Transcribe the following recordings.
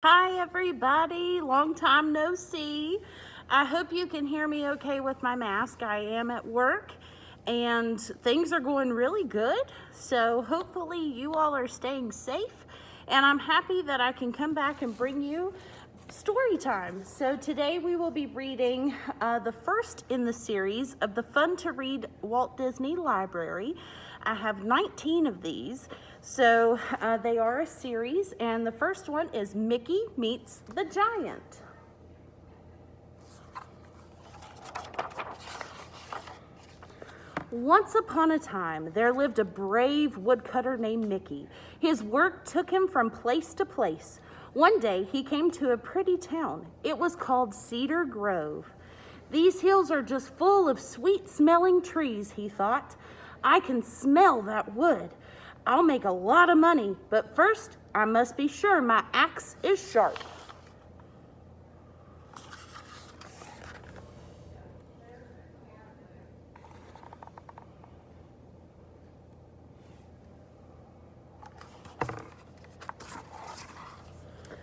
Hi, everybody. Long time no see. I hope you can hear me okay with my mask. I am at work and things are going really good. So hopefully you all are staying safe. And I'm happy that I can come back and bring you story time. So today we will be reading the first in the series of the Fun to Read Walt Disney Library. I have 19 of these. So they are a series, and the first one is Mickey Meets the Giant. Once upon a time, there lived a brave woodcutter named Mickey. His work took him from place to place. One day, he came to a pretty town. It was called Cedar Grove. These hills are just full of sweet-smelling trees, he thought. I can smell that wood. I'll make a lot of money, but first, I must be sure my axe is sharp.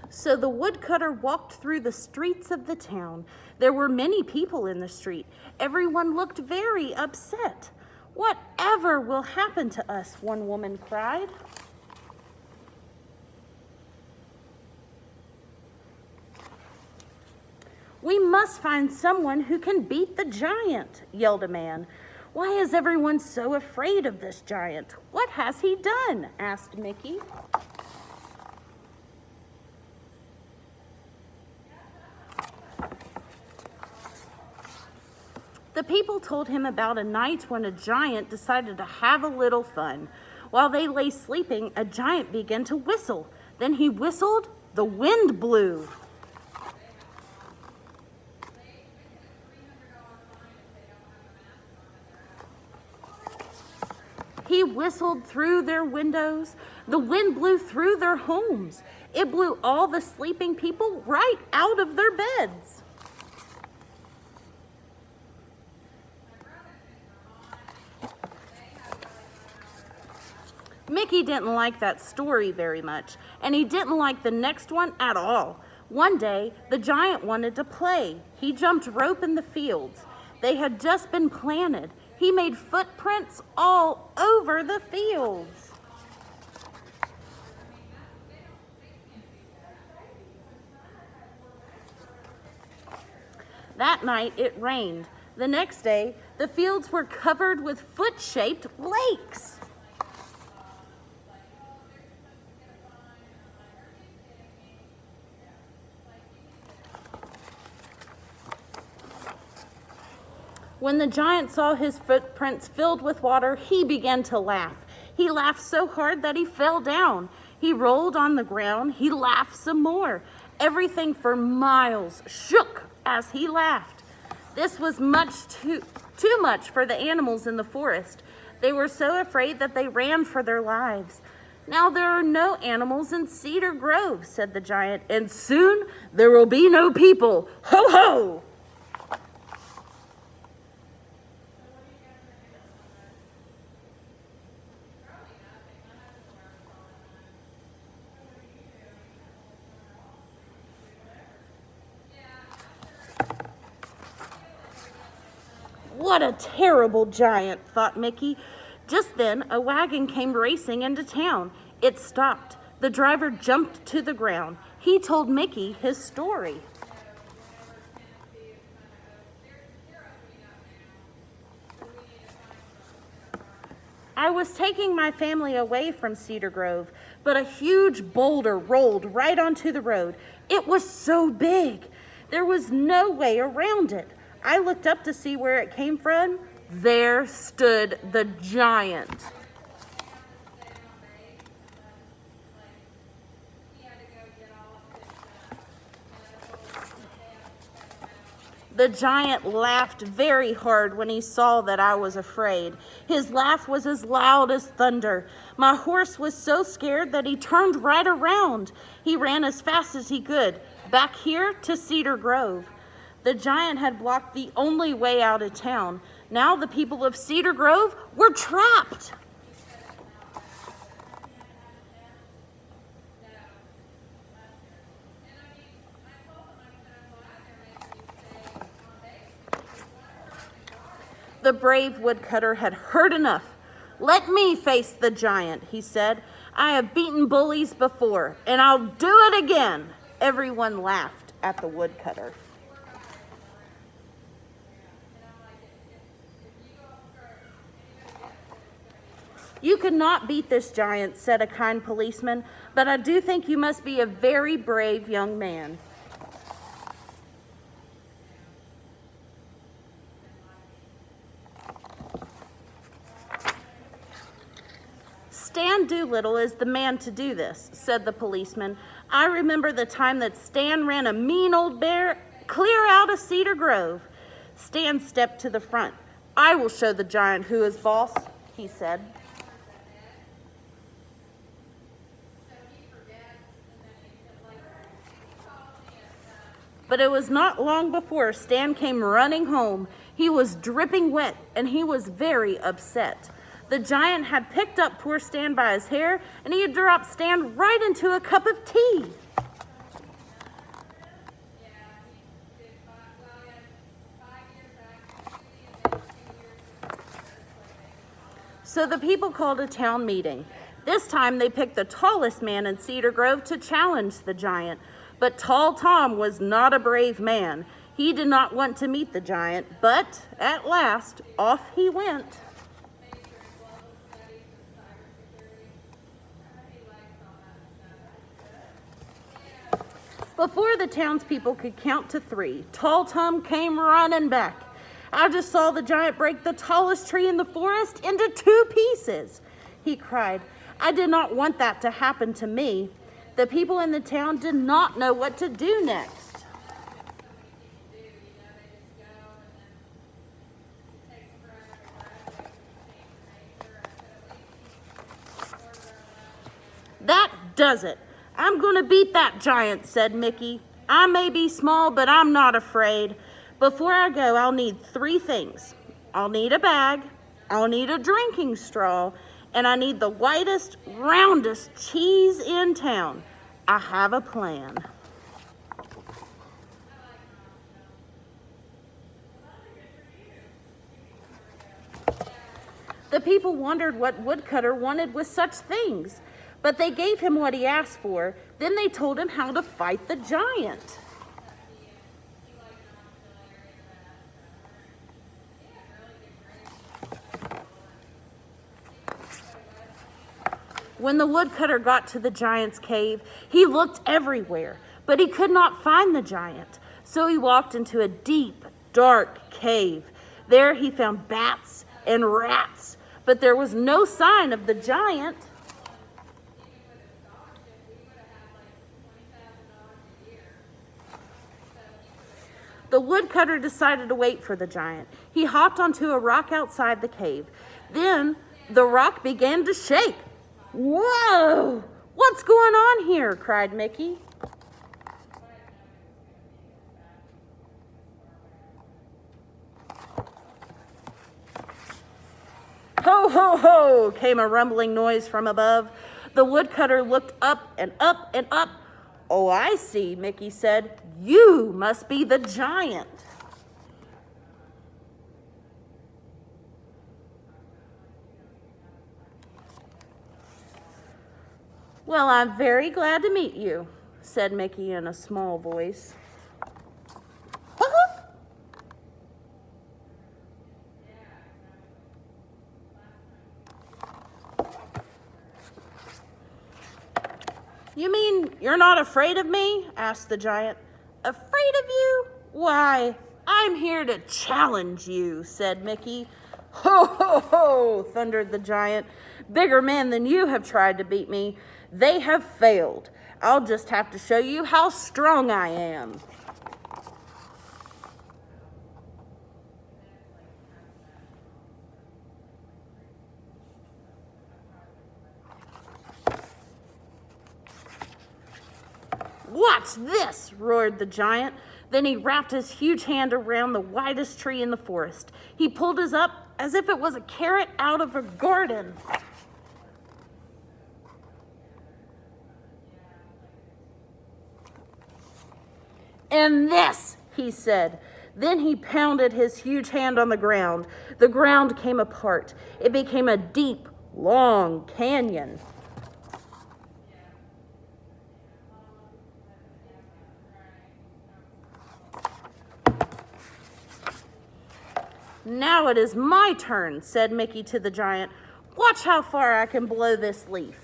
So the woodcutter walked through the streets of the town. There were many people in the street. Everyone looked very upset. Whatever will happen to us, one woman cried. We must find someone who can beat the giant, yelled a man. Why is everyone so afraid of this giant? What has he done? Asked Mickey. The people told him about a night when a giant decided to have a little fun. While they lay sleeping, a giant began to whistle. Then he whistled, the wind blew. He whistled through their windows. The wind blew through their homes. It blew all the sleeping people right out of their beds. Mickey didn't like that story very much, and he didn't like the next one at all. One day, the giant wanted to play. He jumped rope in the fields. They had just been planted. He made footprints all over the fields. That night, it rained. The next day, the fields were covered with foot-shaped lakes. When the giant saw his footprints filled with water, he began to laugh. He laughed so hard that he fell down. He rolled on the ground. He laughed some more. Everything for miles shook as he laughed. This was too much for the animals in the forest. They were so afraid that they ran for their lives. Now there are no animals in Cedar Grove, said the giant, and soon there will be no people. Ho, ho! What a terrible giant, thought Mickey. Just then, a wagon came racing into town. It stopped. The driver jumped to the ground. He told Mickey his story. I was taking my family away from Cedar Grove, but a huge boulder rolled right onto the road. It was so big. There was no way around it. I looked up to see where it came from. There stood the giant. The giant laughed very hard when he saw that I was afraid. His laugh was as loud as thunder. My horse was so scared that he turned right around. He ran as fast as he could, back here to Cedar Grove. The giant had blocked the only way out of town. Now the people of Cedar Grove were trapped. The brave woodcutter had heard enough. "Let me face the giant," he said. "I have beaten bullies before, and I'll do it again." Everyone laughed at the woodcutter. "You could not beat this giant," said a kind policeman, "but I do think you must be a very brave young man." "Stan Doolittle is the man to do this," said the policeman. "I remember the time that Stan ran a mean old bear clear out of Cedar Grove." Stan stepped to the front. "I will show the giant who is boss," he said. But it was not long before Stan came running home. He was dripping wet, and he was very upset. The giant had picked up poor Stan by his hair, and he had dropped Stan right into a cup of tea. So the people called a town meeting. This time they picked the tallest man in Cedar Grove to challenge the giant. But Tall Tom was not a brave man. He did not want to meet the giant, but at last off he went. Before the townspeople could count to 3, Tall Tom came running back. "I just saw the giant break the tallest tree in the forest into 2 pieces," he cried. "I did not want that to happen to me." The people in the town did not know what to do next. "That does it. I'm going to beat that giant," said Mickey. "I may be small, but I'm not afraid. Before I go, I'll need 3 things. I'll need a bag, I'll need a drinking straw, and I need the whitest, roundest cheese in town. I have a plan." The people wondered what Woodcutter wanted with such things, but they gave him what he asked for. Then they told him how to fight the giant. When the woodcutter got to the giant's cave, he looked everywhere, but he could not find the giant. So he walked into a deep, dark cave. There he found bats and rats, but there was no sign of the giant. The woodcutter decided to wait for the giant. He hopped onto a rock outside the cave. Then the rock began to shake. "Whoa! What's going on here?" cried Mickey. "Ho, ho, ho!" came a rumbling noise from above. The woodcutter looked up and up and up. "Oh, I see," Mickey said. "You must be the giant." "Well, I'm very glad to meet you," said Mickey in a small voice. "You mean you're not afraid of me?" asked the giant. "Afraid of you? Why, I'm here to challenge you," said Mickey. "Ho, ho, ho!" thundered the giant. "Bigger men than you have tried to beat me. They have failed. I'll just have to show you how strong I am." "Watch this!" roared the giant. Then he wrapped his huge hand around the widest tree in the forest. He pulled us up as if it was a carrot out of a garden. "And this," he said, Then he pounded his huge hand on the ground. The ground came apart. It became a deep, long canyon. Now it is my turn, said Mickey to the giant. Watch how far I can blow this leaf.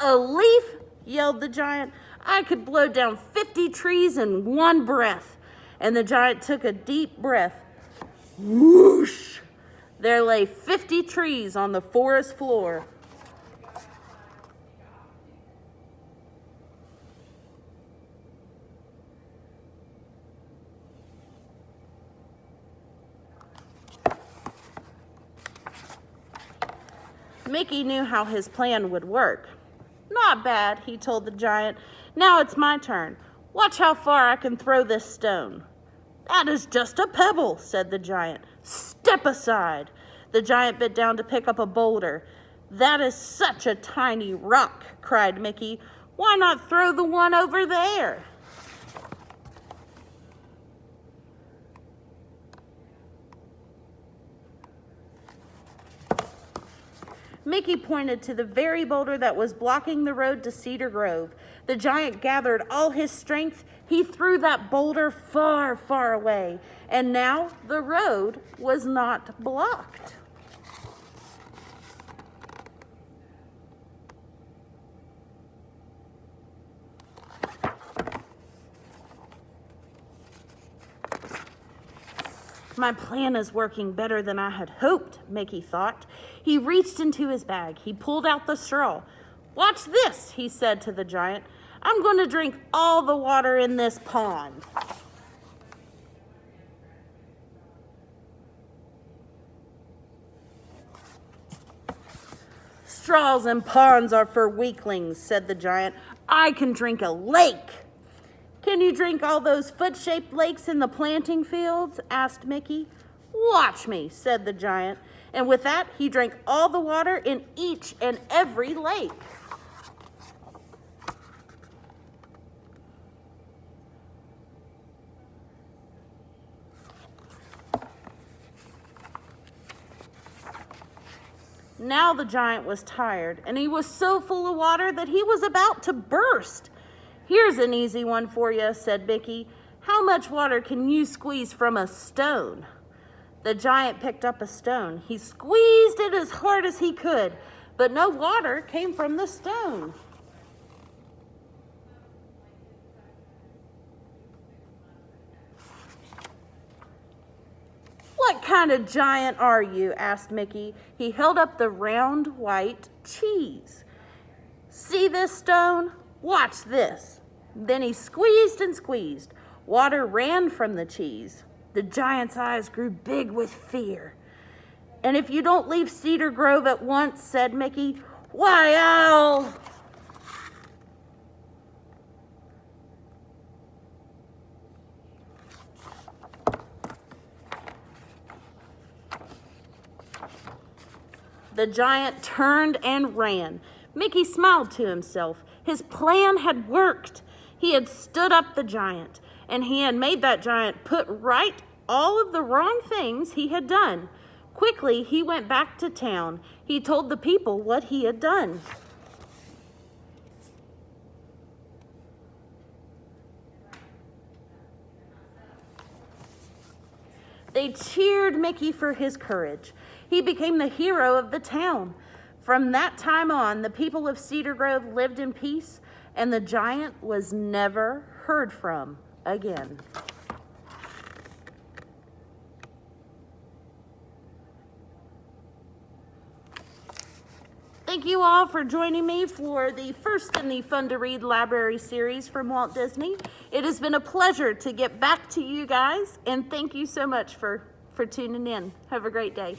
A leaf? Yelled the giant. I could blow down 50 trees in one breath. And the giant took a deep breath. Whoosh! There lay 50 trees on the forest floor. Mickey knew how his plan would work. Not bad, he told the giant. Now it's my turn. Watch how far I can throw this stone. That is just a pebble, said the giant. Step aside. The giant bent down to pick up a boulder. That is such a tiny rock, cried Mickey. Why not throw the one over there? Mickey pointed to the very boulder that was blocking the road to Cedar Grove. The giant gathered all his strength. He threw that boulder far, far away, and now the road was not blocked. My plan is working better than I had hoped, Mickey thought. He reached into his bag. He pulled out the straw. Watch this, he said to the giant. I'm going to drink all the water in this pond. Straws and ponds are for weaklings, said the giant. I can drink a lake. Can you drink all those foot-shaped lakes in the planting fields? Asked Mickey. Watch me, said the giant. And with that, he drank all the water in each and every lake. Now the giant was tired, and he was so full of water that he was about to burst. Here's an easy one for you, said Mickey. How much water can you squeeze from a stone? The giant picked up a stone. He squeezed it as hard as he could, but no water came from the stone. What kind of giant are you? Asked Mickey. He held up the round white cheese. See this stone? Watch this. Then he squeezed and squeezed. Water ran from the cheese. The giant's eyes grew big with fear. And if you don't leave Cedar Grove at once, said Mickey, why, I'll... The giant turned and ran. Mickey smiled to himself. His plan had worked. He had stood up the giant, and he had made that giant put right all of the wrong things he had done. Quickly, he went back to town. He told the people what he had done. They cheered Mickey for his courage. He became the hero of the town. From that time on, the people of Cedar Grove lived in peace, and the giant was never heard from again. Thank you all for joining me for the first in the Fun to Read Library series from Walt Disney. It has been a pleasure to get back to you guys, and thank you so much for tuning in. Have a great day.